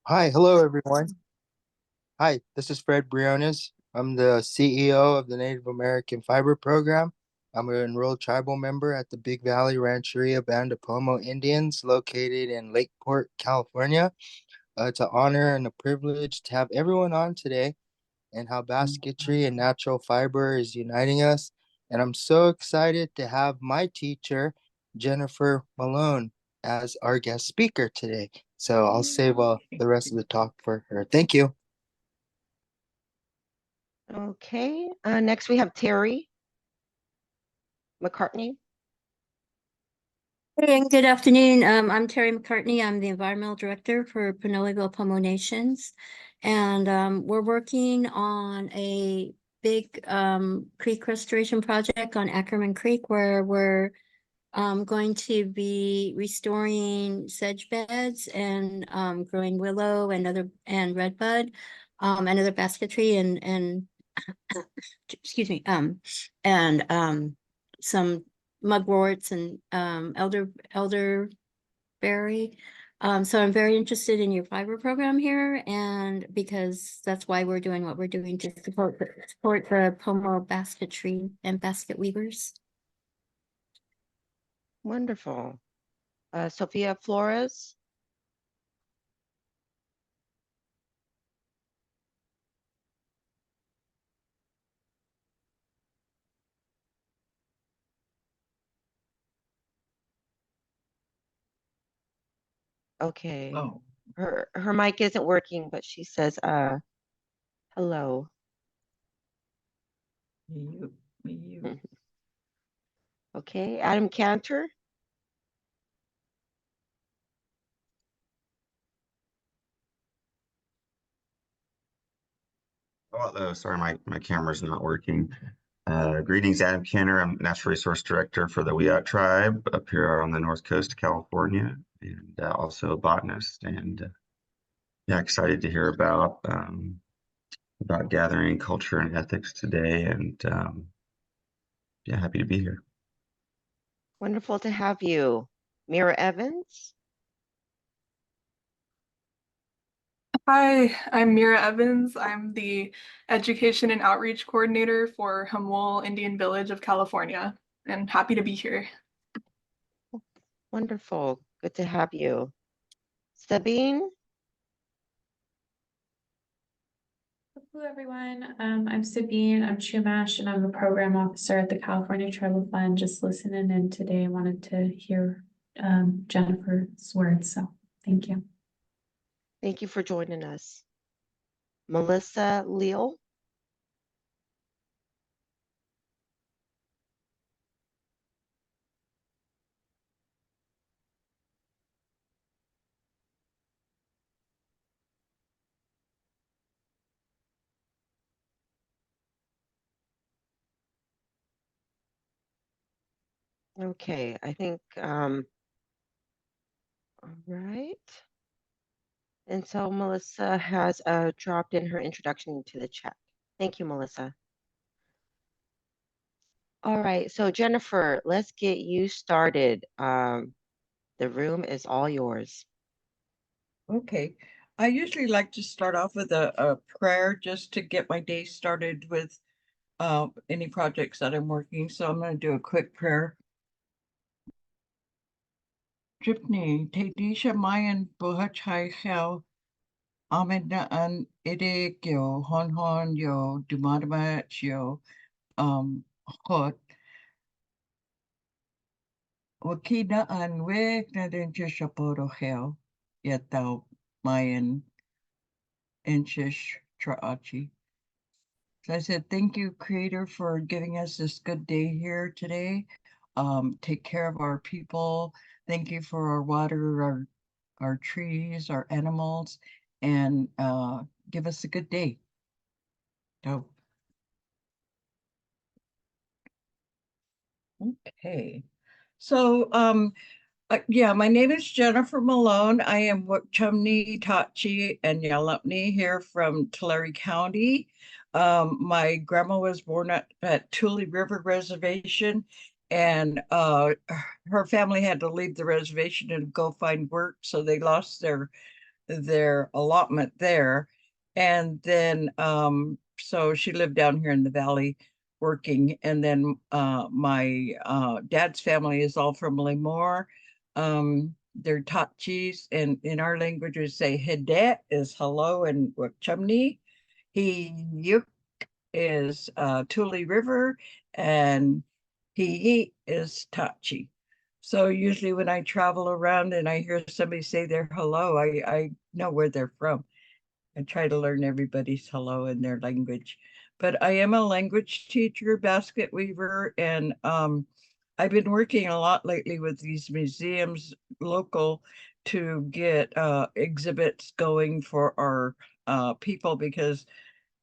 Hi, hello everyone. Hi, this is Fred Briones. I'm the CEO of the Native American Fiber Program. I'm an enrolled tribal member at the Big Valley Rancheria Band of Pomo Indians located in Lakeport, California. It's an honor and a privilege to have everyone on today and how basketry and natural fiber is uniting us. And I'm so excited to have my teacher, Jennifer Malone, as our guest speaker today. So I'll save the rest of the talk for her. Thank you. Okay, next we have Terry McCartney. Hey, and good afternoon. I'm Terry McCartney. I'm the Environmental Director for Pinoleville Pomo Nations. And we're working on a big creek restoration project on Ackerman Creek where we're going to be restoring sedge beds and growing willow and redbud and other basketry and excuse me and some mugworts and elderberry. So I'm very interested in your fiber program here, and because that's why we're doing what we're doing to support the Pomo basketry and basket weavers. Wonderful. Sophia Flores. Okay. Oh, Her mic isn't working, but she says hello. you. Okay, Adam Cantor. Oh, sorry, my camera's not working. Greetings, Adam Kenner. I'm Natural Resource Director for the Wiat Tribe up here on the north coast of California, and also a botanist. And yeah, excited to hear about gathering culture and ethics today. And yeah, happy to be here. Wonderful to have you. Mira Evans. Hi, I'm Mira Evans. I'm the Education and Outreach Coordinator for Hamwol Indian Village of California, and happy to be here. Wonderful. Good to have you. Sabine. Hello, everyone. I'm Sabine. I'm Chumash, and I'm a program officer at the California Tribal Fund. Just listening in today. I wanted to hear Jennifer's words, so thank you. Thank you for joining us. Melissa Leal. Okay, I think, all right. And so Melissa has dropped in her introduction into the chat. Thank you, Melissa. All right, so Jennifer, let's get you started. The room is all yours. Okay. I usually like to start off with a prayer just to get my day started with any projects that I'm working. So I'm going to do a quick prayer. Dripney, Tedisha Mayan Buhachai Hel, Ahmed Naan Ide Gyo, Hon Yo, Dumadamat Yo, Hot. Wakina an weg na din Shaporo Hel, Yatao Mayan Inchish Traachi. So I said, thank you, Creator, for giving us this good day here today. Take care of our people. Thank you for our water, our trees, our animals, and give us a good day. So, okay. So, yeah, my name is Jennifer Malone. I am Wuckchumni, Tachi, and Yalupni here from Tulare County. My grandma was born at Tule River Reservation, and her family had to leave the reservation and go find work, so they lost their their allotment there. And then so she lived down here in the valley working. And then my dad's family is all from Lemoore. They're Tatchis, and in our language we say Hedet is hello and Wuckchumni. He Yuk is Tule River, and He is Tachi. So usually when I travel around and I hear somebody say their hello, I know where they're from. I try to learn everybody's hello in their language. But I am a language teacher, basket weaver, and I've been working a lot lately with these museums local to get exhibits going for our people, because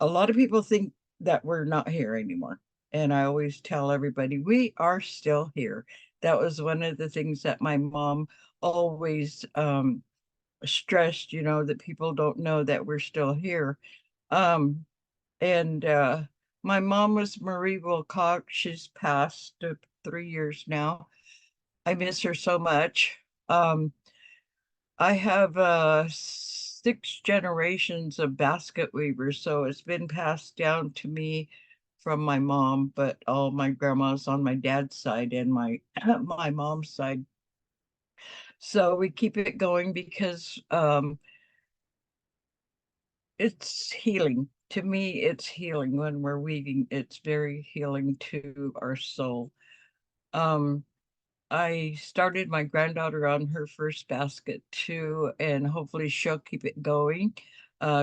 a lot of people think that we're not here anymore. And I always tell everybody, we are still here. That was one of the things that my mom always stressed, that people don't know that we're still here. And my mom was Marie Wilcox. She's passed 3 years now. I miss her so much. I have 6 generations of basket weavers, so it's been passed down to me from my mom, but all my grandmas on my dad's side and my my mom's side. So we keep it going because it's healing. To me, it's healing when we're weaving. It's very healing to our soul. Um, I started my granddaughter on her first basket too, and hopefully she'll keep it going.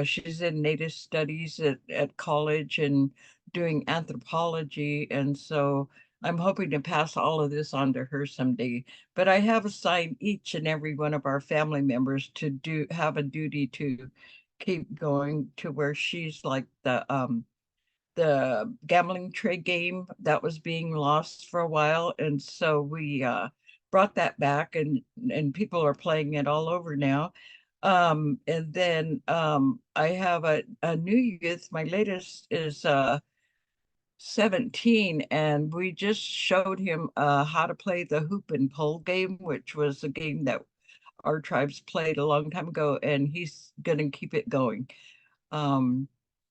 She's in Native Studies at college and doing anthropology, and so I'm hoping to pass all of this on to her someday. But I have assigned each and every one of our family members to have a duty to keep going to where she's like the gambling trade game that was being lost for a while. And so we brought that back, and people are playing it all over now. And then I have a new youth. My latest is 17, and we just showed him how to play the hoop and pole game, which was a game that our tribes played a long time ago, and he's going to keep it going. Um,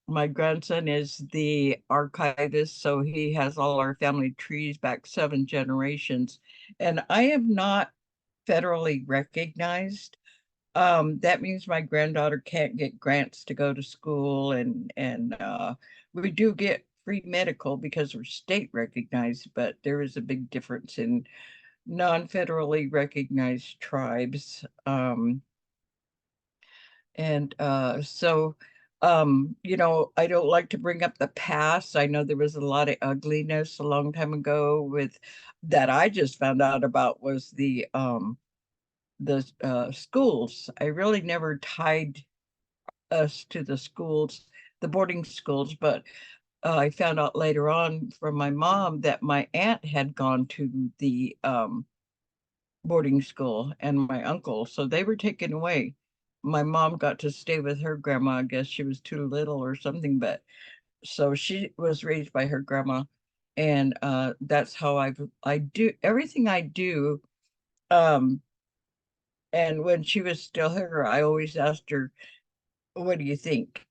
my grandson is the archivist, so he has all our family trees back 7 generations. And I am not federally recognized. That means my granddaughter can't get grants to go to school, and we do get free medical because we're state recognized, but there is a big difference in non-federally recognized tribes. And so, I don't like to bring up the past. I know there was a lot of ugliness a long time ago with that I just found out about was the schools. I really never tied us to the schools, the boarding schools, but I found out later on from my mom that my aunt had gone to the boarding school and my uncle, so they were taken away. My mom got to stay with her grandma. I guess she was too little or something, but so she was raised by her grandma, and that's how I do everything I do. Um, and when she was still here, I always asked her, what do you think?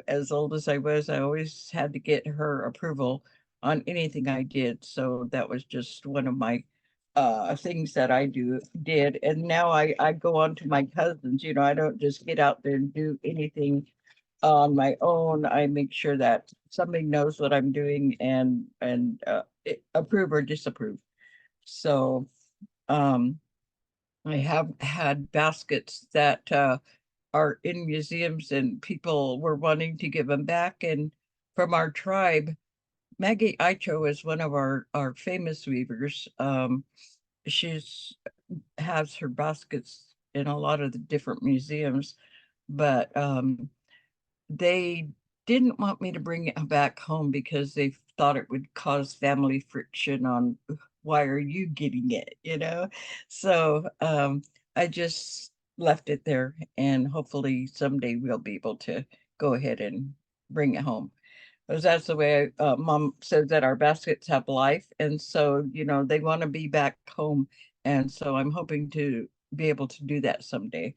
As old as I was, I always had to get her approval on anything I did. So that was just one of my things that I did. And now I go on to my cousins. I don't just get out there and do anything on my own. I make sure that somebody knows what I'm doing and approve or disapprove. So I have had baskets that are in museums, and people were wanting to give them back. And from our tribe, Maggie Icho is one of our famous weavers. She's has her baskets in a lot of the different museums, but they didn't want me to bring it back home because they thought it would cause family friction on why are you getting it. So I just left it there, and hopefully someday we'll be able to go ahead and bring it home, because that's the way mom says that our baskets have life, and so they want to be back home, and so I'm hoping to be able to do that someday.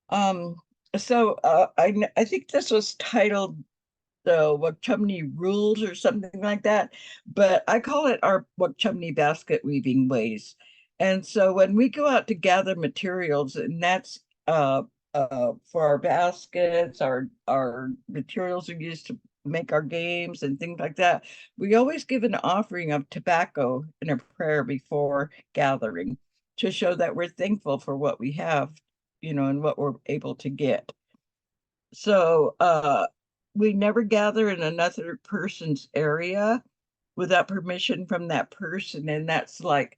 Um, so I think this was titled the Wuckchumni rules or something like that, but I call it our Wuckchumni basket weaving ways. And so when we go out to gather materials, and that's for our baskets, our materials are used to make our games and things like that, we always give an offering of tobacco and a prayer before gathering to show that we're thankful for what we have, and what we're able to get. So we never gather in another person's area without permission from that person. And that's like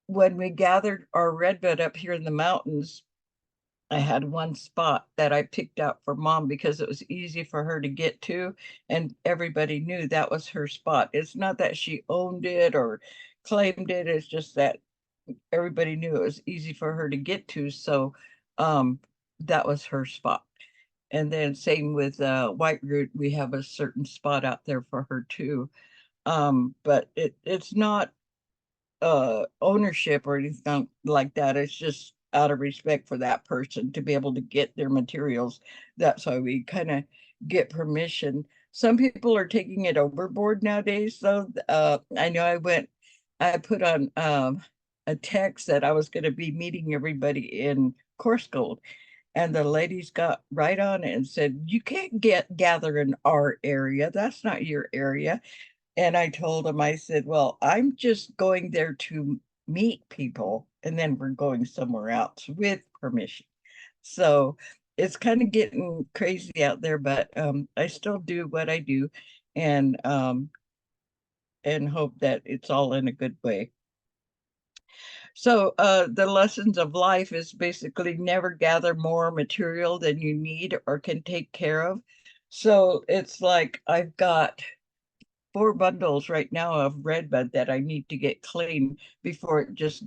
when we gathered our redbud up here in the mountains, I had one spot that I picked out for mom because it was easy for her to get to, and everybody knew that was her spot. It's not that she owned it or claimed it, it's just that everybody knew it was easy for her to get to. So um, that was her spot. And then same with White Root, we have a certain spot out there for her too. But it's not ownership or anything like that. It's just out of respect for that person to be able to get their materials. That's why we kind of get permission. Some people are taking it overboard nowadays, though. I know I put on a text that I was going to be meeting everybody in Course Gold, and the ladies got right on it and said, "You can't gather in our area. That's not your area." And I told them, I said, "Well, I'm just going there to meet people, and then we're going somewhere else with permission." So it's kind of getting crazy out there, but I still do what I do, and hope that it's all in a good way. So the lessons of life is basically never gather more material than you need or can take care of. So it's like I've got 4 bundles right now of redbud that I need to get clean before it just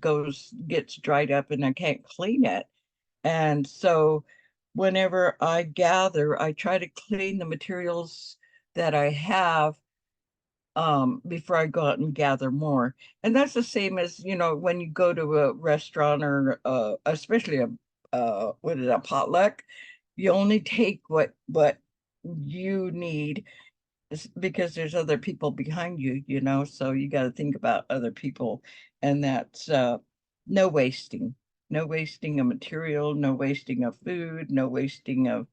gets dried up and I can't clean it. And so whenever I gather, I try to clean the materials that I have before I go out and gather more. And that's the same as, when you go to a restaurant or especially what is a potluck, you only take what you need because there's other people behind you, so you got to think about other people. And that's no wasting, no wasting of material, no wasting of food, no wasting of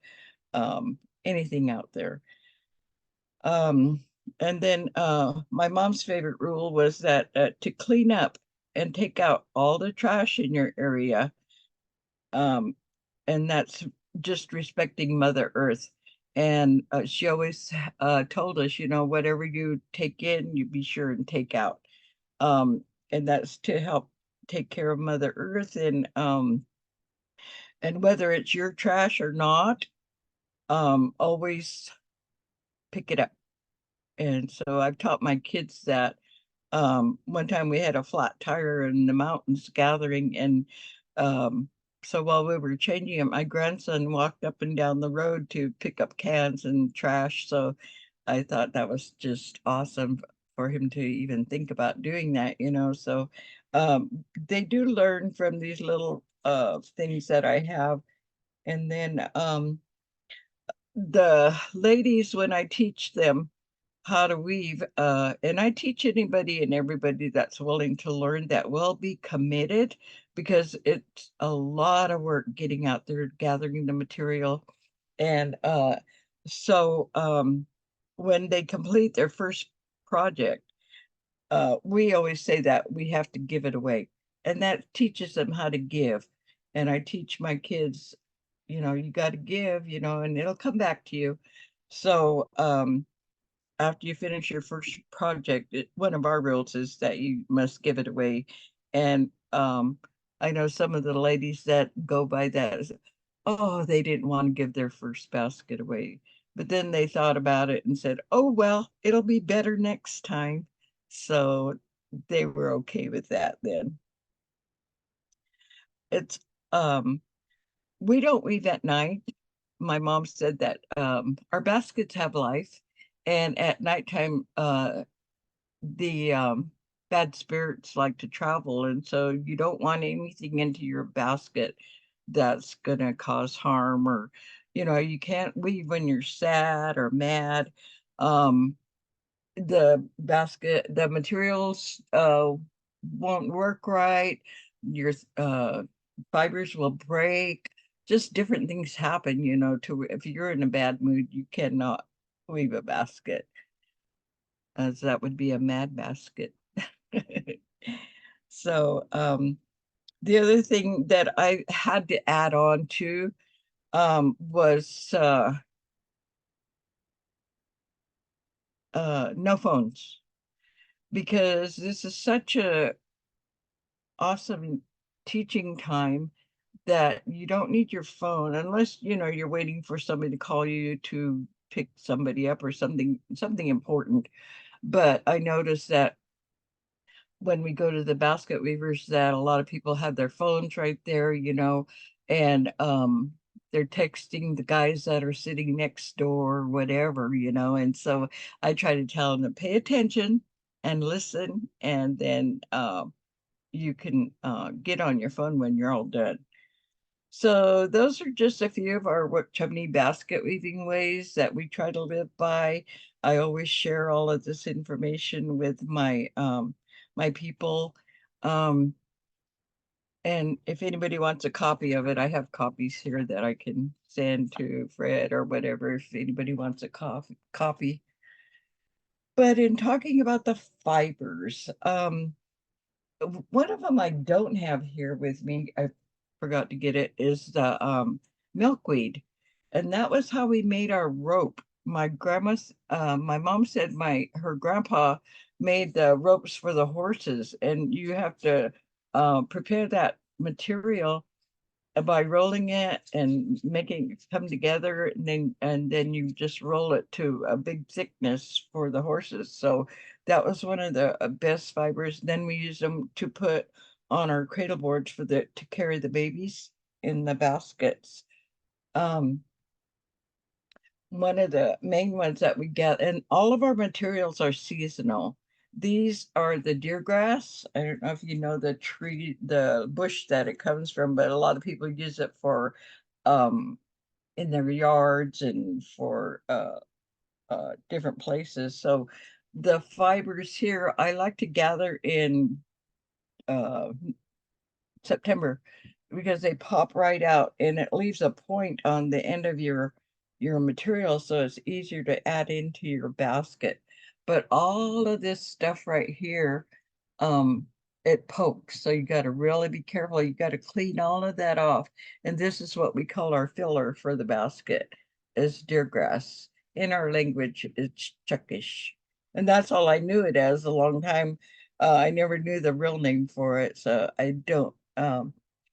anything out there. And then my mom's favorite rule was that to clean up and take out all the trash in your area. Um, and that's just respecting Mother Earth. And she always told us, whatever you take in, you be sure and take out. And that's to help take care of Mother Earth. And whether it's your trash or not, always pick it up. And so I've taught my kids that. One time we had a flat tire in the mountains gathering, and so while we were changing it, my grandson walked up and down the road to pick up cans and trash. So I thought that was just awesome for him to even think about doing that. So they do learn from these little things that I have. And then the ladies, when I teach them how to weave, and I teach anybody and everybody that's willing to learn that will be committed, because it's a lot of work getting out there gathering the material. And so when they complete their first project, we always say that we have to give it away, and that teaches them how to give. And I teach my kids, you got to give, and it'll come back to you. So after you finish your first project, one of our rules is that you must give it away. And I know some of the ladies that go by that as, oh, they didn't want to give their first basket away. But then they thought about it and said, oh, well, it'll be better next time. So they were okay with that then. It's we don't weave at night. My mom said that our baskets have life, and at nighttime the bad spirits like to travel, and so you don't want anything into your basket that's gonna cause harm, or, you can't weave when you're sad or mad. The materials won't work right. Your fibers will break. Just different things happen, to if you're in a bad mood, you cannot weave a basket, as that would be a mad basket. So the other thing that I had to add on to was no phones, because this is such a awesome teaching time that you don't need your phone unless you're waiting for somebody to call you to pick somebody up or something important. But I noticed that when we go to the basket weavers, that a lot of people have their phones right there, and they're texting the guys that are sitting next door or whatever, and so I try to tell them to pay attention and listen, and then you can get on your phone when you're all done. So those are just a few of our Wuckchumni basket weaving ways that we try to live by. I always share all of this information with my people. Um, and if anybody wants a copy of it, I have copies here that I can send to Fred or whatever, if anybody wants a copy. But in talking about the fibers, one of them I don't have here with me, I forgot to get it, is the milkweed. And that was how we made our rope. My mom said her grandpa made the ropes for the horses, and you have to prepare that material by rolling it and making it come together, and then you just roll it to a big thickness for the horses. So that was one of the best fibers. Then we used them to put on our cradle boards to carry the babies in the baskets. Um, One of the main ones that we get, and all of our materials are seasonal. These are the deer grass. I don't know if you know the tree, the bush that it comes from, but a lot of people use it for um in their yards and for different places. So the fibers here, I like to gather in uh September, because they pop right out and it leaves a point on the end of your material, so it's easier to add into your basket. But all of this stuff right here, um it pokes, so you got to really be careful. You got to clean all of that off, and this is what we call our filler for the basket, is deer grass. In our language, it's chuckish, and that's all I knew it as a long time. I never knew the real name for it, so I don't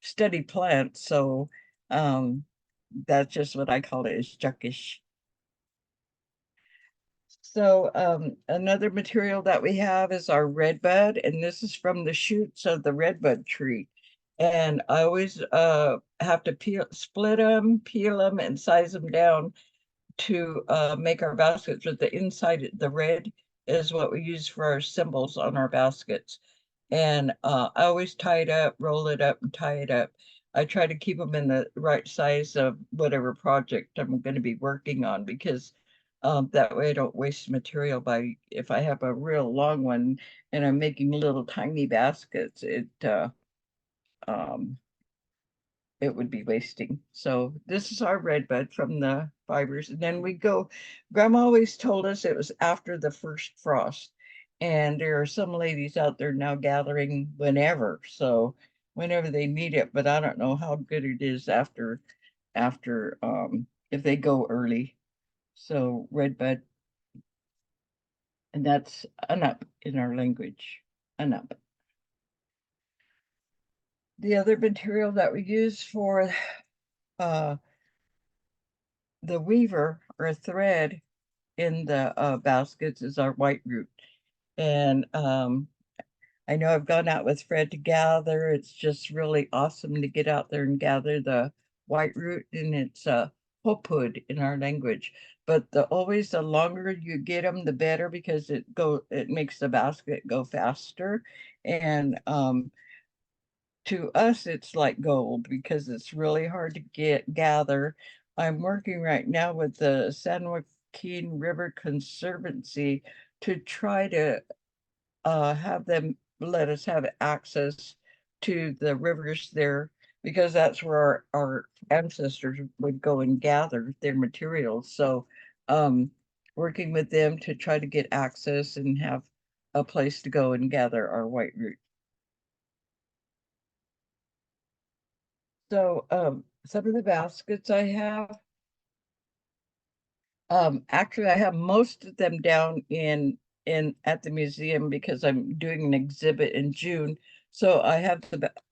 study plants, so um that's just what I call it, is chuckish. So another material that we have is our redbud, and this is from the shoots of the redbud tree. And I always have to split them, peel them, and size them down to make our baskets. With the inside, the red is what we use for our symbols on our baskets. And I always tie it up, roll it up, and tie it up. I try to keep them in the right size of whatever project I'm going to be working on, because that way I don't waste material. By if I have a real long one and I'm making little tiny baskets, um, it would be wasting. So this is our redbud from the fibers. And then grandma always told us it was after the first frost. And there are some ladies out there now gathering whenever. So whenever they need it, but I don't know how good it is after if they go early. So redbud, and that's anup in our language. Anup. The other material that we use for uh the weaver or thread in the baskets is our white root. And I know I've gone out with Fred to gather. It's just really awesome to get out there and gather the white root, and it's hopud in our language. But always the longer you get them, the better, because it makes the basket go faster. And to us, it's like gold because it's really hard to gather. I'm working right now with the San Joaquin River Conservancy to try to have them let us have access to the rivers there because that's where our ancestors would go and gather their materials. So working with them to try to get access and have a place to go and gather our white root. So some of the baskets I have, actually I have most of them down in at the museum because I'm doing an exhibit in June. So I have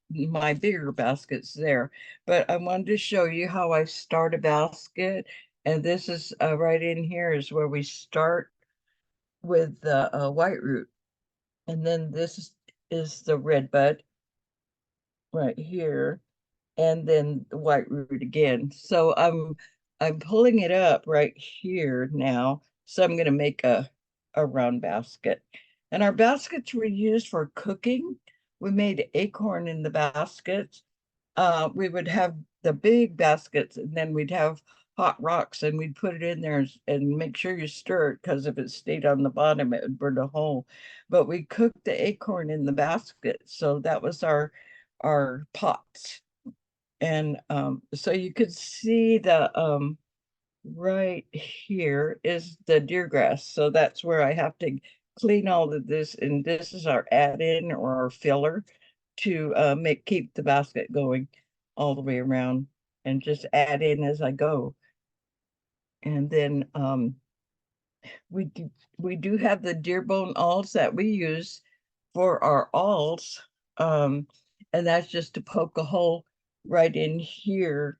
my bigger baskets there, but I wanted to show you how I start a basket. And this is right in here is where we start with the white root. And then this is the red bud right here. And then the white root again. So I'm pulling it up right here now. So I'm gonna make a round basket. And our baskets were used for cooking. We made acorn in the baskets. We would have the big baskets and then we'd have hot rocks and we'd put it in there and make sure you stir it because if it stayed on the bottom, it would burn a hole. But we cooked the acorn in the basket. So that was our pots. And so you could see the right here is the deer grass. So that's where I have to clean all of this. And this is our add-in or our filler to keep the basket going all the way around and just add in as I go. And then we do have the deer bone awls that we use for our awls. And that's just to poke a hole right in here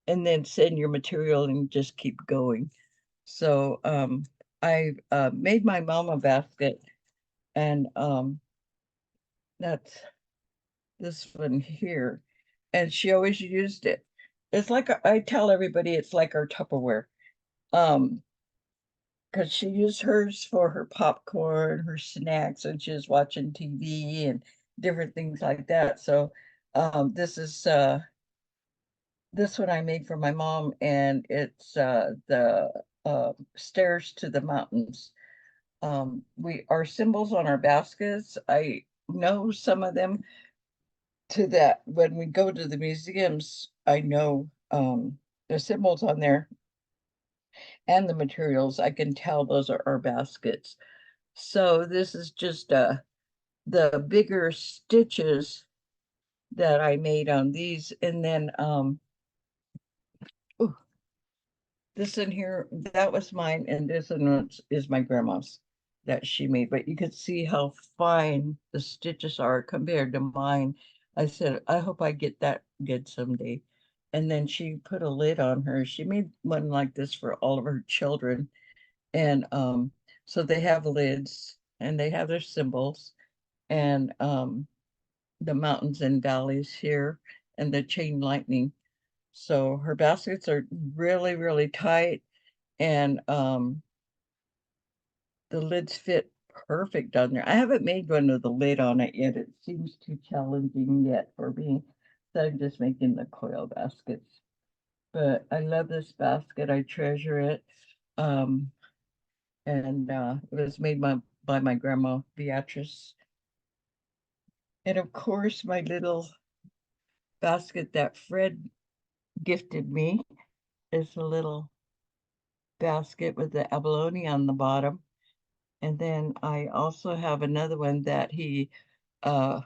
and then send your material and just keep going. So I made my mama basket and that's this one here. And she always used it. It's like I tell everybody it's like our Tupperware. Because she used hers for her popcorn, her snacks, and she was watching TV and different things like that. So this is this one I made for my mom, and it's the stairs to the mountains. We our symbols on our baskets. I know some of them to that when we go to the museums. I know the symbols on there and the materials. I can tell those are our baskets. So this is just the bigger stitches that I made on these, and then ooh, this in here, that was mine, and this one is my grandma's that she made. But you could see how fine the stitches are compared to mine. I said, I hope I get that good someday. And then she put a lid on her. She made one like this for all of her children. And so they have lids and they have their symbols and the mountains and valleys here and the chain lightning. So her baskets are really, really tight and the lids fit perfect on there. I haven't made one with the lid on it yet. It seems too challenging yet for me. So I'm just making the coil baskets. But I love this basket. I treasure it. And it was made by my grandma Beatrice. And of course, my little basket that Fred gifted me is a little basket with the abalone on the bottom. And then I also have another one that he uh,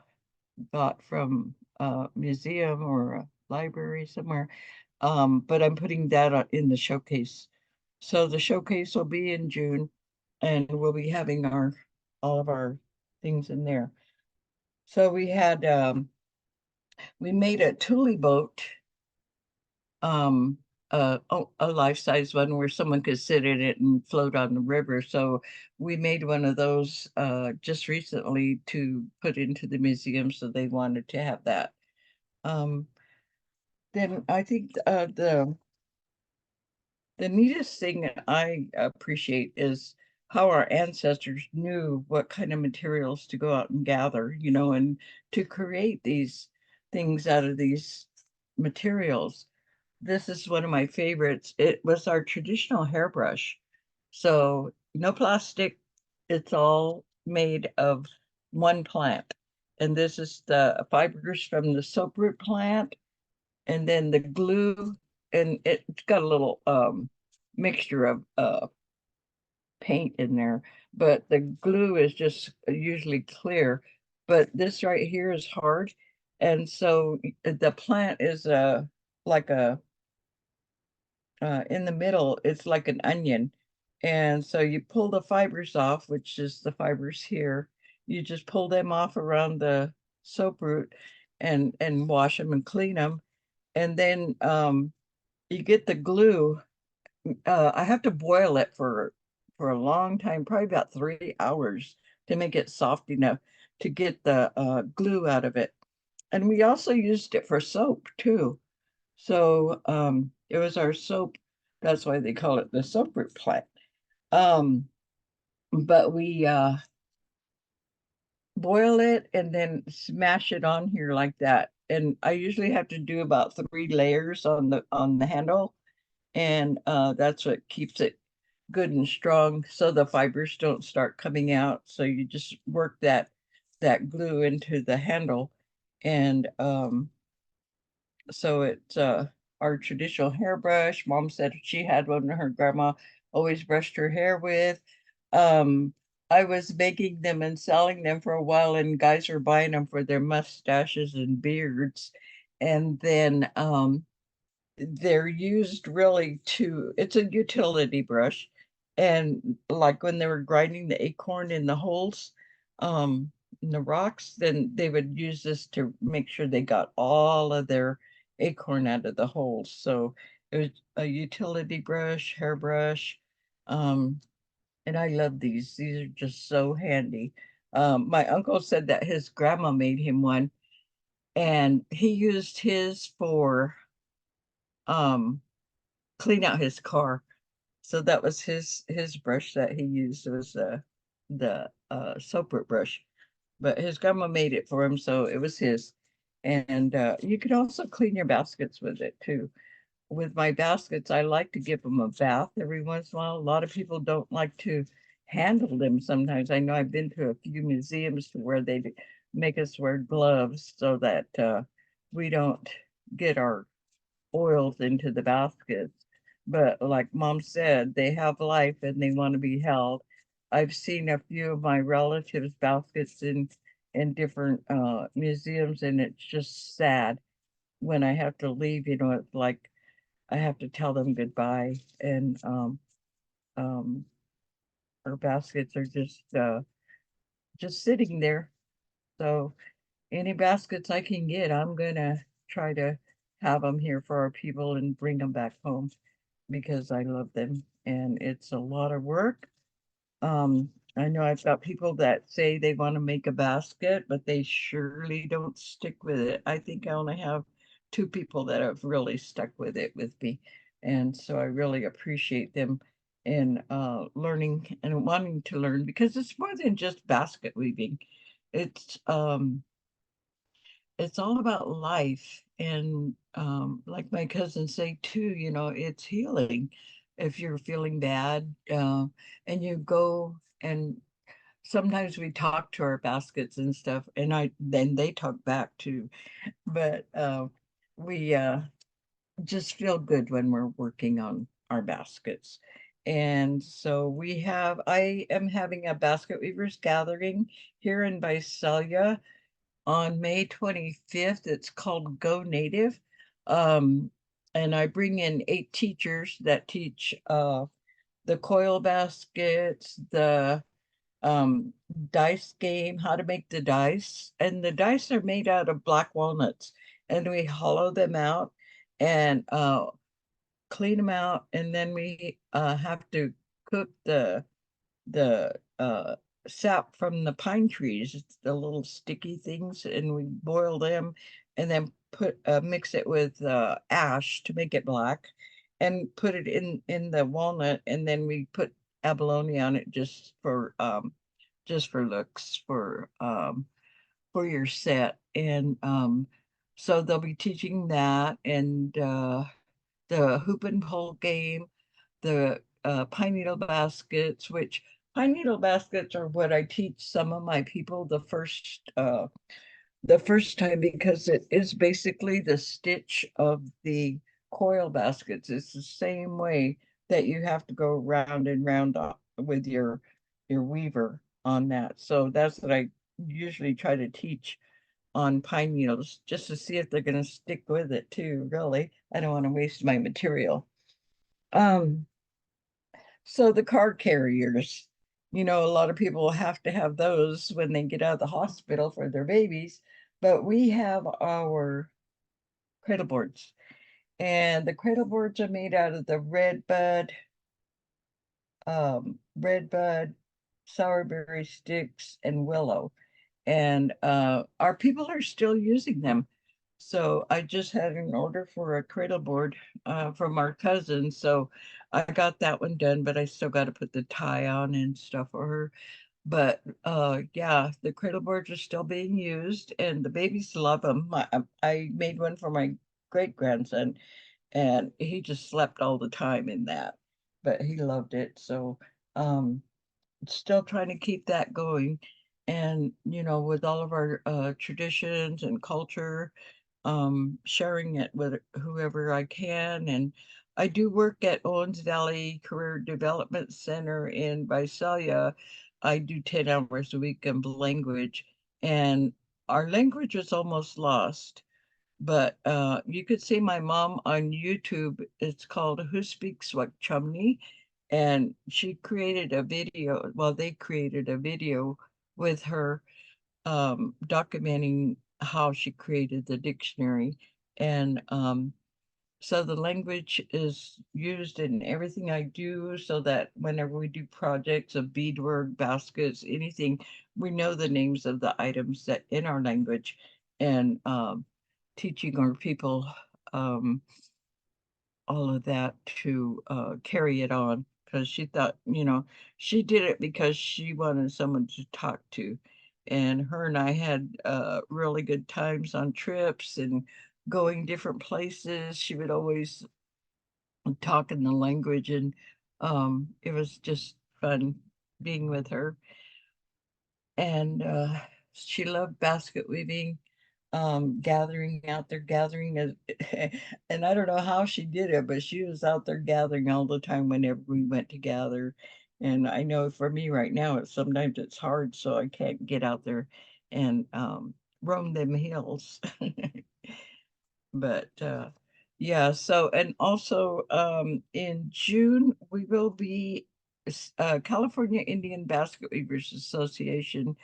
got from a museum or a library somewhere. But I'm putting that in the showcase. So the showcase will be in June and we'll be having all of our things in there. So we made a Thule boat, a life-size one where someone could sit in it and float on the river. So we made one of those just recently to put into the museum. So they wanted to have that. Then I think the neatest thing that I appreciate is how our ancestors knew what kind of materials to go out and gather, and to create these things out of these materials. This is one of my favorites. It was our traditional hairbrush. So no plastic, it's all made of one plant. And this is the fibers from the soaproot plant, and then the glue, and it's got a little mixture of paint in there, but the glue is just usually clear. But this right here is hard. And so the plant is like a in the middle, it's like an onion. And so you pull the fibers off, which is the fibers here. You just pull them off around the soap root and wash them and clean them. And then you get the glue. I have to boil it for a long time, probably about 3 hours to make it soft enough to get the glue out of it. And we also used it for soap too. So it was our soap. That's why they call it the soaproot plant. But we boil it and then smash it on here like that. And I usually have to do about 3 layers on the handle, and that's what keeps it good and strong, so the fibers don't start coming out. So you just work that glue into the handle, and so it's our traditional hairbrush. Mom said she had one her grandma always brushed her hair with. Um, I was making them and selling them for a while, and guys were buying them for their mustaches and beards. And then they're used really it's a utility brush. And like when they were grinding the acorn in the holes, in the rocks, then they would use this to make sure they got all of their acorn out of the holes. So it was a utility brush, hairbrush. And I love these. These are just so handy. My uncle said that his grandma made him one, and he used his for um clean out his car. So that was his brush that he used. It was the soap brush, but his grandma made it for him, so it was his. And you could also clean your baskets with it too. With my baskets, I like to give them a bath every once in a while. A lot of people don't like to handle them sometimes. I know I've been to a few museums where they make us wear gloves so that we don't get our oils into the baskets. But like Mom said, they have life and they want to be held. I've seen a few of my relatives' baskets in different museums, and it's just sad when I have to leave. It's like I have to tell them goodbye, and um, our baskets are just sitting there. So any baskets I can get, I'm gonna try to have them here for our people and bring them back home because I love them and it's a lot of work. I know I've got people that say they want to make a basket, but they surely don't stick with it. I think I only have 2 people that have really stuck with it with me. And so I really appreciate them in learning and wanting to learn, because it's more than just basket weaving. It's it's all about life. And like my cousins say too, it's healing. If you're feeling bad, and you go, and sometimes we talk to our baskets and stuff, and then they talk back too. But we just feel good when we're working on our baskets. And so I am having a basket weavers gathering here in Visalia on May 25th. It's called Go Native. And I bring in 8 teachers that teach the coil baskets, the dice game, how to make the dice. And the dice are made out of black walnuts. And we hollow them out and clean them out. And then we have to cook the sap from the pine trees, it's the little sticky things, and we boil them and then put mix it with ash to make it black, and put it in the walnut, and then we put abalone on it just for looks, for your set. And So they'll be teaching that and the hoop and pole game, the pine needle baskets, which pine needle baskets are what I teach some of my people the first time because it is basically the stitch of the coil baskets. It's the same way that you have to go round and round with your weaver on that. So that's what I usually try to teach on pine needles just to see if they're going to stick with it too, really. I don't want to waste my material. Um, so the car carriers, a lot of people have to have those when they get out of the hospital for their babies, but we have our cradle boards. And the cradle boards are made out of the redbud, sourberry sticks, and willow. And our people are still using them. So I just had an order for a cradle board from our cousin. So I got that one done, but I still got to put the tie on and stuff for her. But yeah, the cradle boards are still being used and the babies love them. I made one for my great grandson and he just slept all the time in that, but he loved it. So um, still trying to keep that going. And, with all of our traditions and culture, sharing it with whoever I can. And I do work at Owens Valley Career Development Center in Visalia. I do 10 hours a week in language, and our language is almost lost. But you could see my mom on YouTube. It's called Who Speaks Wuckchumni, and she created a video. Well, they created a video with her documenting how she created the dictionary. And so the language is used in everything I do so that whenever we do projects of beadwork, baskets, anything, we know the names of the items that in our language and teaching our people um, all of that to carry it on because she thought, she did it because she wanted someone to talk to. And her and I had really good times on trips and going different places. She would always talk in the language, and it was just fun being with her. And she loved basket weaving, gathering out there, gathering as, and I don't know how she did it, but she was out there gathering all the time whenever we went to gather. And I know for me right now, sometimes it's hard, so I can't get out there and roam them hills. But yeah, so and also in June we will be California Indian Basket Weavers Association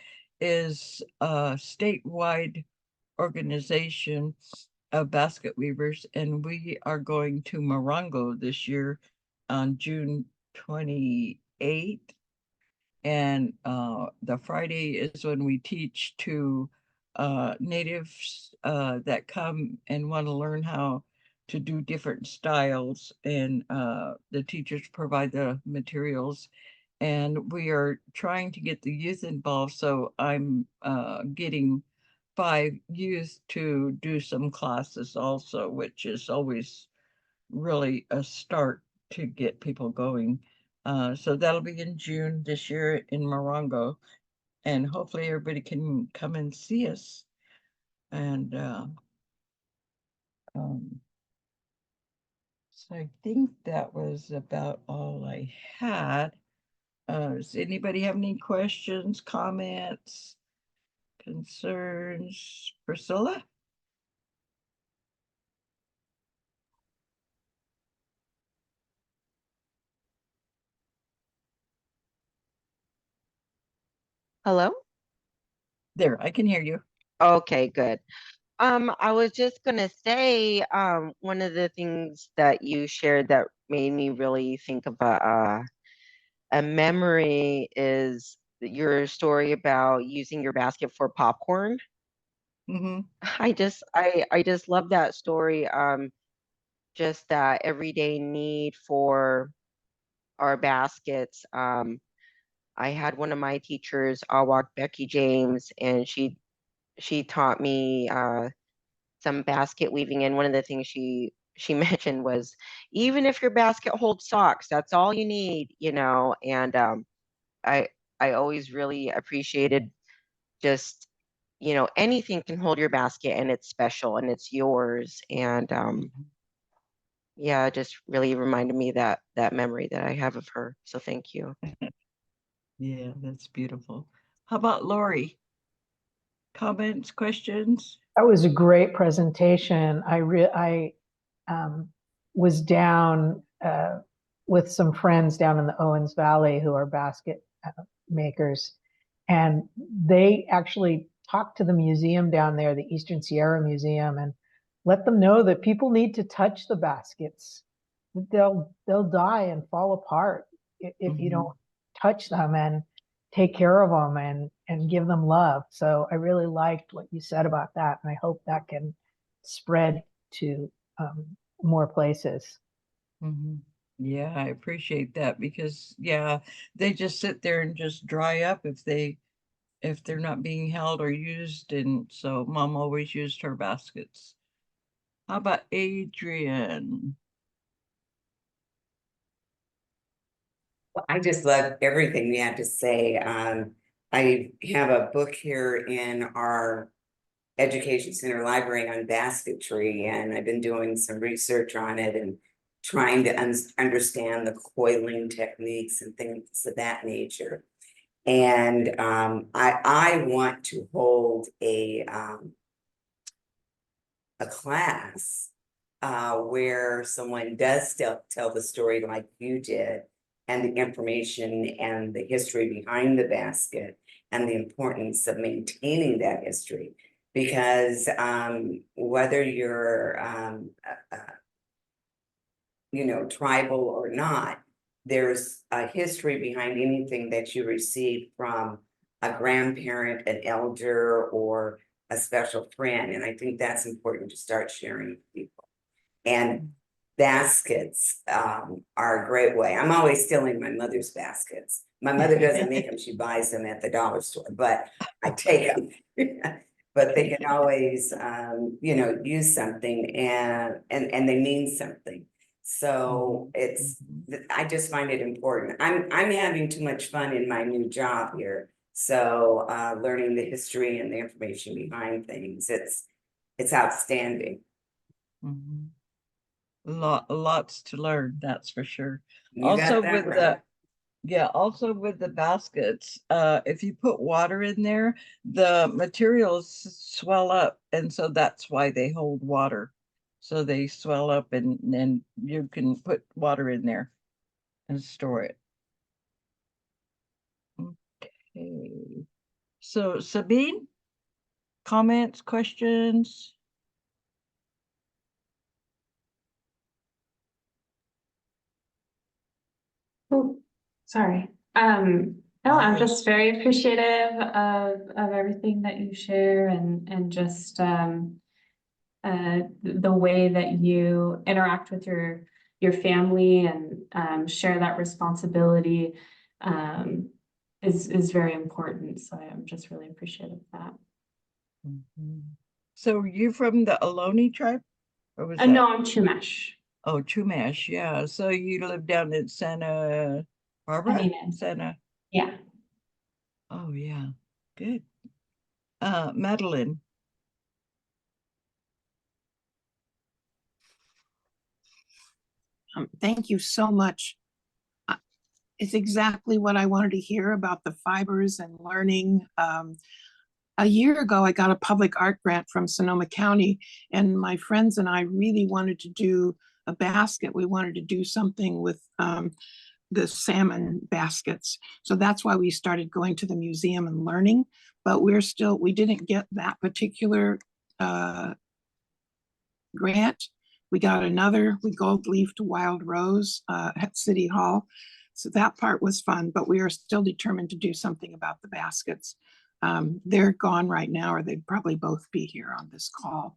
is a statewide organization of basket weavers, and we are going to Morongo this year on June 28th. And the Friday is when we teach to natives that come and want to learn how to do different styles. And the teachers provide the materials. And we are trying to get the youth involved. So I'm getting 5 youth to do some classes also, which is always really a start to get people going. So that'll be in June this year in Morongo, and hopefully everybody can come and see us. And um, so I think that was about all I had. Does anybody have any questions, comments, concerns? Priscilla? Hello? There, I can hear you. Okay, good. I was just gonna say, one of the things that you shared that made me really think of a memory is your story about using your basket for popcorn. Hmm. I just love that story. Just that everyday need for our baskets. I had one of my teachers, Awak Becky James, and she taught me some basket weaving. And one of the things she mentioned was, even if your basket holds socks, that's all you need, you know. And I always really appreciated just, you know, anything can hold your basket and it's special and it's yours. And yeah, it just really reminded me that memory that I have of her. So thank you. Yeah, that's beautiful. How about Lori? Comments, questions? That was a great presentation. I was down with some friends down in the Owens Valley who are basket makers, and they actually talked to the museum down there, the Eastern Sierra Museum, and let them know that people need to touch the baskets. They'll die and fall apart if you don't touch them and take care of them and give them love. So I really liked what you said about that, and I hope that can spread to more places. Yeah, I appreciate that, because yeah, they just sit there and just dry up if they're not being held or used. And so Mom always used her baskets. How about Adrian? Well, I just love everything you had to say. I have a book here in our Education Center library on basketry, and I've been doing some research on it and trying to understand the coiling techniques and things of that nature. And I want to hold a class where someone does tell the story like you did, and the information and the history behind the basket, and the importance of maintaining that history. Because whether you're you know, tribal or not, there's a history behind anything that you receive from a grandparent, an elder, or a special friend. And I think that's important to start sharing with people. And baskets are a great way. I'm always stealing my mother's baskets. My mother doesn't make them, she buys them at the dollar store, but I take them. But they can always you know, use something, and they mean something. So I just find it important. I'm having too much fun in my new job here. So learning the history and the information behind things, it's outstanding. Lots to learn, that's for sure. You Also got that with right. also with the baskets, if you put water in there, the materials swell up, and so that's why they hold water. So they swell up, and then you can put water in there and store it. Okay. So Sabine, comments, questions? Oh, sorry. No, I'm just very appreciative of everything that you share, and just the way that you interact with your family, and share that responsibility is very important. So I'm just really appreciative of that. So you from the Ohlone tribe? Or was No, I'm Chumash. Oh, Chumash, yeah. So you live down in Santa Barbara? Santa. Yeah. Oh, yeah. Good. Madeline. Thank you so much. It's exactly what I wanted to hear about the fibers and learning. A year ago, I got a public art grant from Sonoma County, and my friends and I really wanted to do a basket. We wanted to do something with the salmon baskets. So that's why we started going to the museum and learning, but we didn't get that particular grant. We got another, we gold leafed wild rose at City Hall. So that part was fun, but we are still determined to do something about the baskets. They're gone right now, or they'd probably both be here on this call.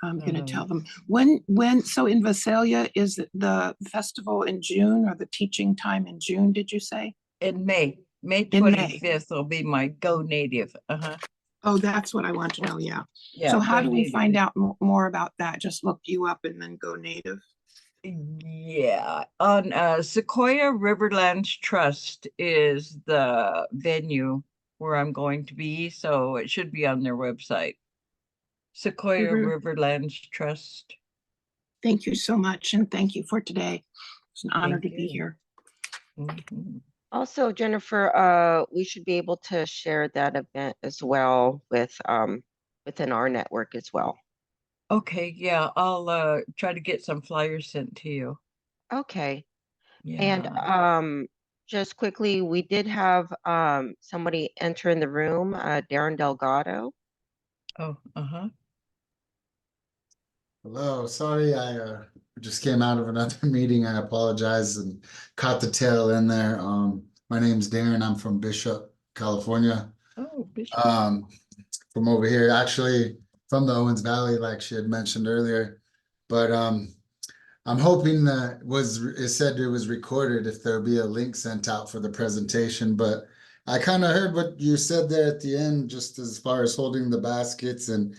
I'm going to tell them so in Visalia, is it the festival in June, or the teaching time in June, did you say? In May. May 25th will be my Go Native. Oh, that's what I want to know, yeah. Yeah, So how go do we native. find out more about that? Just look you up and then go native? Yeah, on Sequoia Riverlands Trust is the venue where I'm going to be, so it should be on their website. Sequoia Riverlands Trust. Thank you so much, and thank you for today. It's an honor Thank to be you. here. Mhm. Also, Jennifer, we should be able to share that event as well with within our network as well. Okay, yeah, I'll try to get some flyers sent to you. Okay. Yeah. And just quickly, we did have somebody enter in the room, Darren Delgado. Oh, uh-huh. Hello, sorry, I just came out of another meeting. I apologize and caught the tail end there. My name's Darren. I'm from Bishop, California. Oh, Bishop. From over here, actually from the Owens Valley, like she had mentioned earlier. But I'm hoping that it said it was recorded if there'll be a link sent out for the presentation. But I kind of heard what you said there at the end, just as far as holding the baskets, and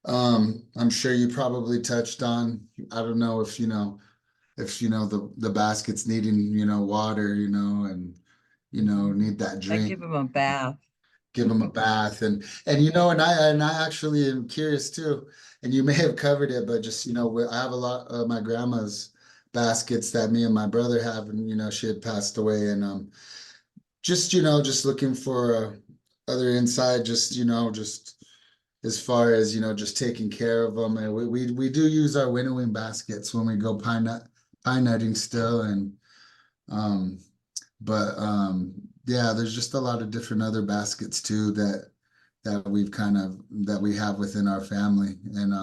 I'm sure you probably touched on, I don't know if the baskets needing, water, and need that I drink, give him a bath. give them a bath, and I actually am curious too, and you may have covered it, but just I have a lot of my grandma's baskets that me and my brother have, and she had passed away, and just looking for other insight, just as far as just taking care of them, and we do use our winnowing baskets when we go pine nutting still, and um but yeah, there's just a lot of different other baskets too that we have within our family, and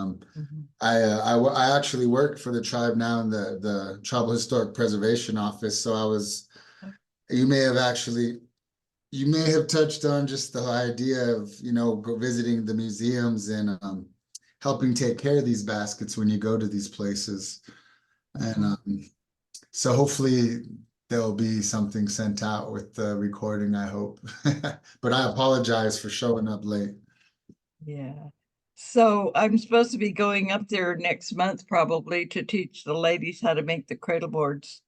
I actually work for the tribe now in the Tribal Historic Preservation Office, so you may have actually you may have touched on just the idea of, visiting the museums and helping take care of these baskets when you go to these places. And so hopefully there'll be something sent out with the recording, I hope. But I apologize for showing up late. Yeah. So I'm supposed to be going up there next month probably to teach the ladies how to make the cradle boards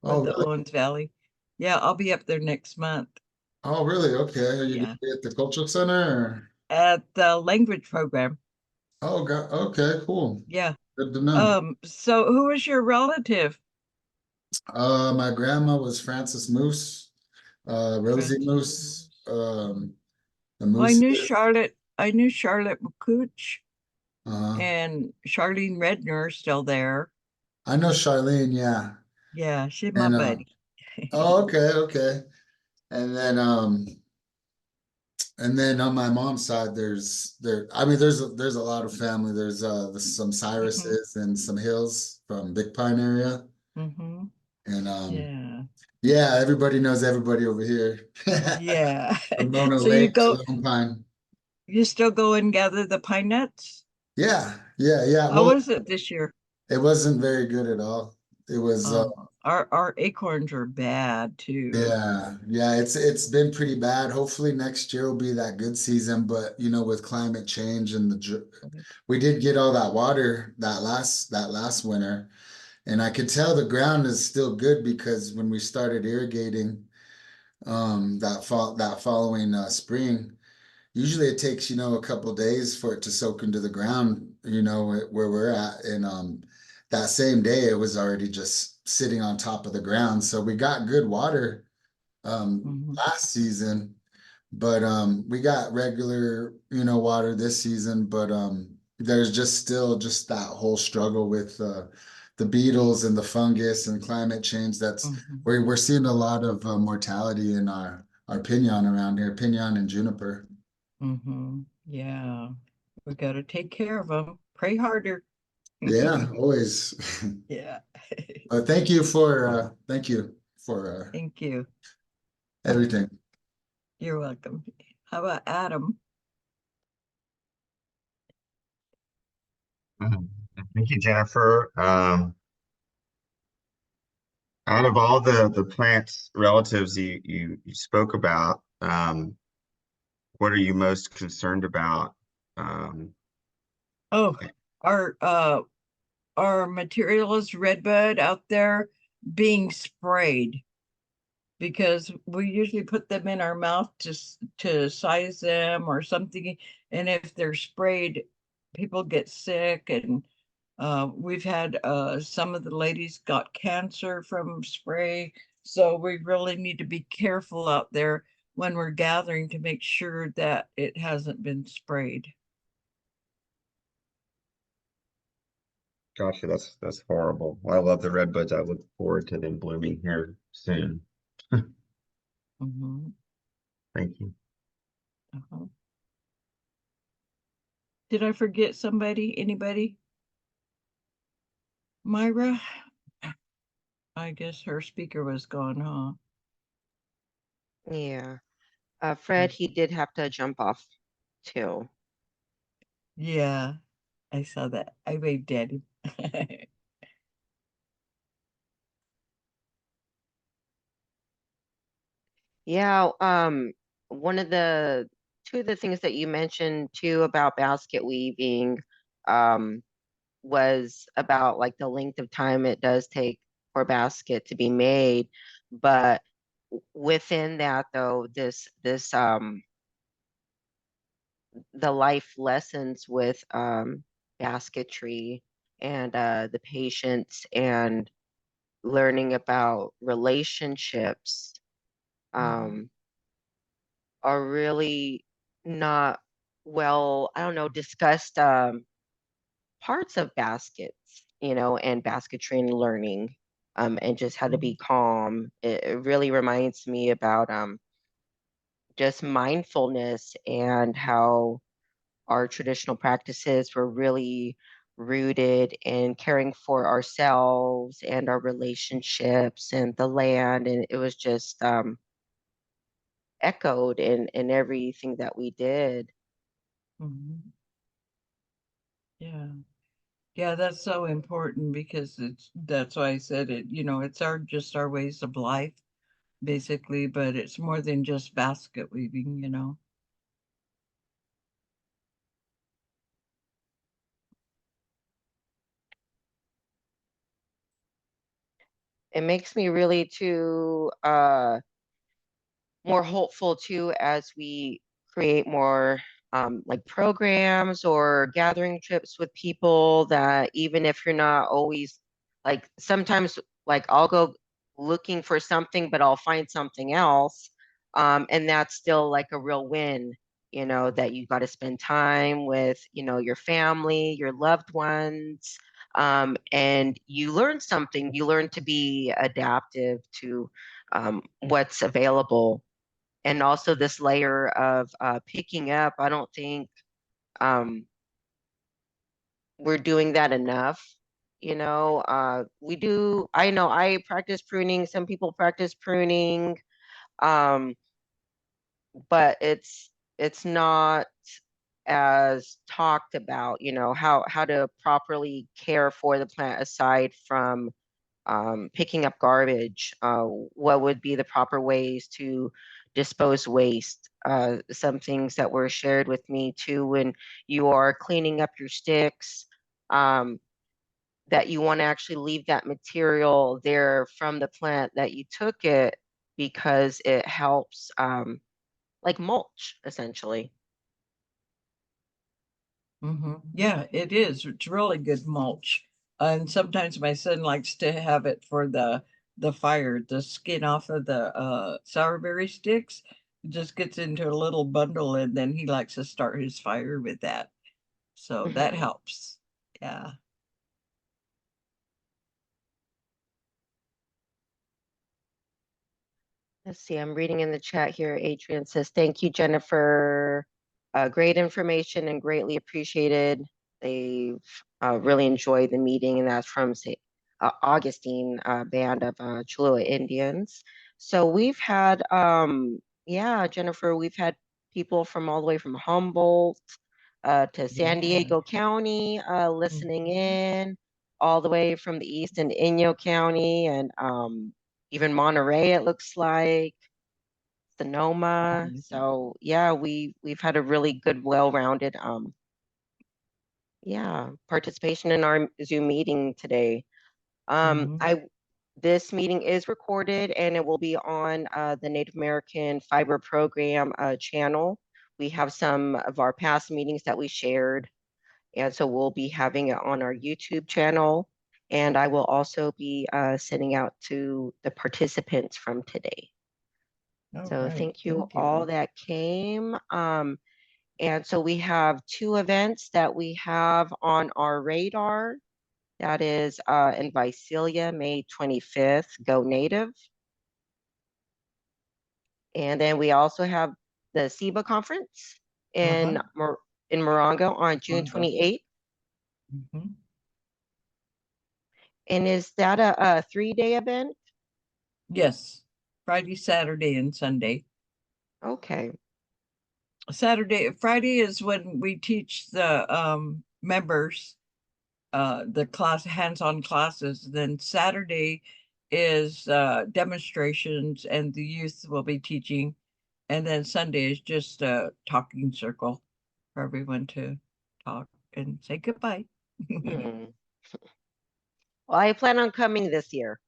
for the Really? Owens Valley. Yeah, I'll be up there next month. Oh, really? Okay. Are you gonna be at the Cultural Center? Or? At the language program. Oh, God. Okay, cool. Yeah. Good to know. So who was your relative? My grandma was Frances Moose, Rosie Moose, the Well, I Moose. knew Charlotte McCooch Uh, and Charlene Redner are still there. I know Charlene, yeah. Yeah, she's my And buddy. oh, okay. And then on my mom's side, there's a lot of family. There's some Cyruses and some Hills from Big Pine area. Mm-hmm. And yeah, everybody knows everybody over here. Yeah. From Mona So Lake to Lone Pine. you still go and gather the pine nuts? Yeah. How Well, was it this year? it wasn't very good at all. It was Our acorns are bad too. yeah, it's been pretty bad. Hopefully next year will be that good season, but with climate change and we did get all that water that last winter, and I could tell the ground is still good because when we started irrigating that following spring, usually it takes a couple days for it to soak into the ground, where we're at, and that same day it was already just sitting on top of the ground, so we got good water last season, but we got regular water this season, but there's still that whole struggle with the beetles and the fungus and climate change. We're seeing a lot of mortality in our pinon around here, pinon and juniper. Yeah, we got to take care of them. Pray harder. Yeah, always. Yeah. But thank you for thank you everything. You're welcome. How about Adam? Thank you, Jennifer. Out of all the plants relatives you spoke about, what are you most concerned about? Oh, our material is redbud out there being sprayed. Because we usually put them in our mouth to size them or something. And if they're sprayed, people get sick. And we've had some of the ladies got cancer from spray. So we really need to be careful out there when we're gathering to make sure that it hasn't been sprayed. Gotcha, that's horrible. Well, I love the redbuds. I look forward to them blooming here soon. Mhm. Thank you. Uh-huh. Did I forget somebody? Anybody? Myra? I guess her speaker was gone, huh? Yeah. Fred, he did have to jump off too. Yeah, I saw that. I waved at him. Yeah, one of the two of the things that you mentioned too about basket weaving was about like the length of time it does take for a basket to be made. But within that though, this the life lessons with basketry and the patience and learning about relationships um are really not well, I don't know, discussed parts of baskets, and basketry and learning, and just how to be calm. It really reminds me about just mindfulness and how our traditional practices were really rooted in caring for ourselves and our relationships and the land. And it was just echoed in everything that we did. Mhm. Yeah. Yeah, that's so important because that's why I said it, it's just our ways of life, basically, but it's more than just basket weaving. It makes me really too more hopeful too as we create more like programs or gathering trips with people that even if you're not always like sometimes like I'll go looking for something but I'll find something else, and that's still like a real win, that you got to spend time with your family, your loved ones, and you learn something, you learn to be adaptive to what's available. And also this layer of picking up. I don't think um, we're doing that enough. We do. I know I practice pruning. Some people practice pruning, um, but it's not as talked about. How to properly care for the plant aside from picking up garbage, what would be the proper ways to dispose waste. Some things that were shared with me too when you are cleaning up your sticks, that you want to actually leave that material there from the plant that you took it because it helps like mulch essentially. Yeah, it is. It's really good mulch. And sometimes my son likes to have it for the fire, the skin off of the sourberry sticks. Just gets into a little bundle and then he likes to start his fire with that. So that helps. Yeah. Let's see, I'm reading in the chat here. Adrian says, thank you, Jennifer. Great information and greatly appreciated. They've really enjoyed the meeting, and that's from Augustine Band of Cholula Indians. So we've had, yeah, Jennifer, we've had people from all the way from Humboldt to San Diego County listening in, all the way from the east in Inyo County and even Monterey, it looks like. Sonoma. Mhm. So yeah, we've had a really good, well-rounded participation in our Zoom meeting today. Mhm. This meeting is recorded and it will be on the Native American Fiber Program channel. We have some of our past meetings that we shared, and so we'll be having it on our YouTube channel. And I will also be sending out to the participants from today. All So right, thank you thank you. all that came. And so we have 2 events that we have on our radar. That is in Visalia, May 25th, Go Native. And then we also have the CIBA conference in Morongo on June Morongo. 28th. Mhm. And is that a 3-day event? Yes, Friday, Saturday, and Sunday. Okay. Friday is when we teach the members the hands-on classes. Then Saturday is demonstrations and the youth will be teaching. And then Sunday is just a talking circle for everyone to talk and say goodbye. Hmm. Well, I plan on coming this year.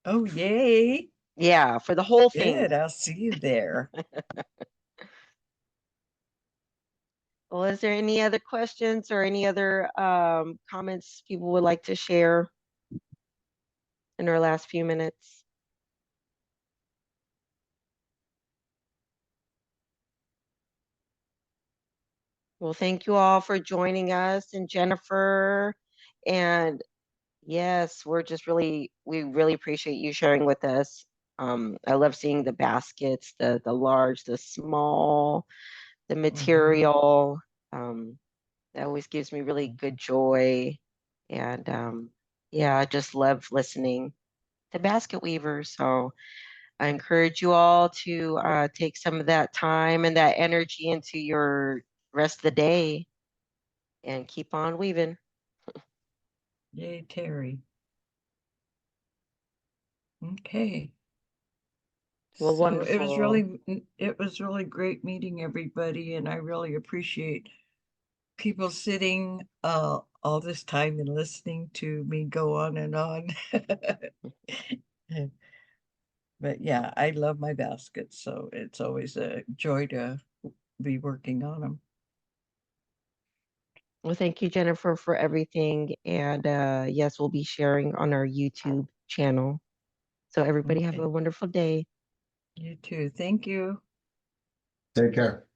Oh, yay. Yeah, for the whole thing. Good. I'll see you there. Well, is there any other questions or any other comments people would like to share in our last few minutes? Well, thank you all for joining us, and Jennifer. And yes, we really appreciate you sharing with us. I love seeing the baskets, the large, the small, the material. That always gives me really good joy. And yeah, I just love listening to basket weavers. So I encourage you all to take some of that time and that energy into your rest of the day and keep on weaving. Yay, Terry. Okay. Well, So it was wonderful. really great meeting everybody, and I really appreciate people sitting all this time and listening to me go on and on. But yeah, I love my baskets, so it's always a joy to be working on them. Well, thank you, Jennifer, for everything. And yes, we'll be sharing on our YouTube channel. So everybody have Okay. a wonderful day. You too. Thank you. Take care.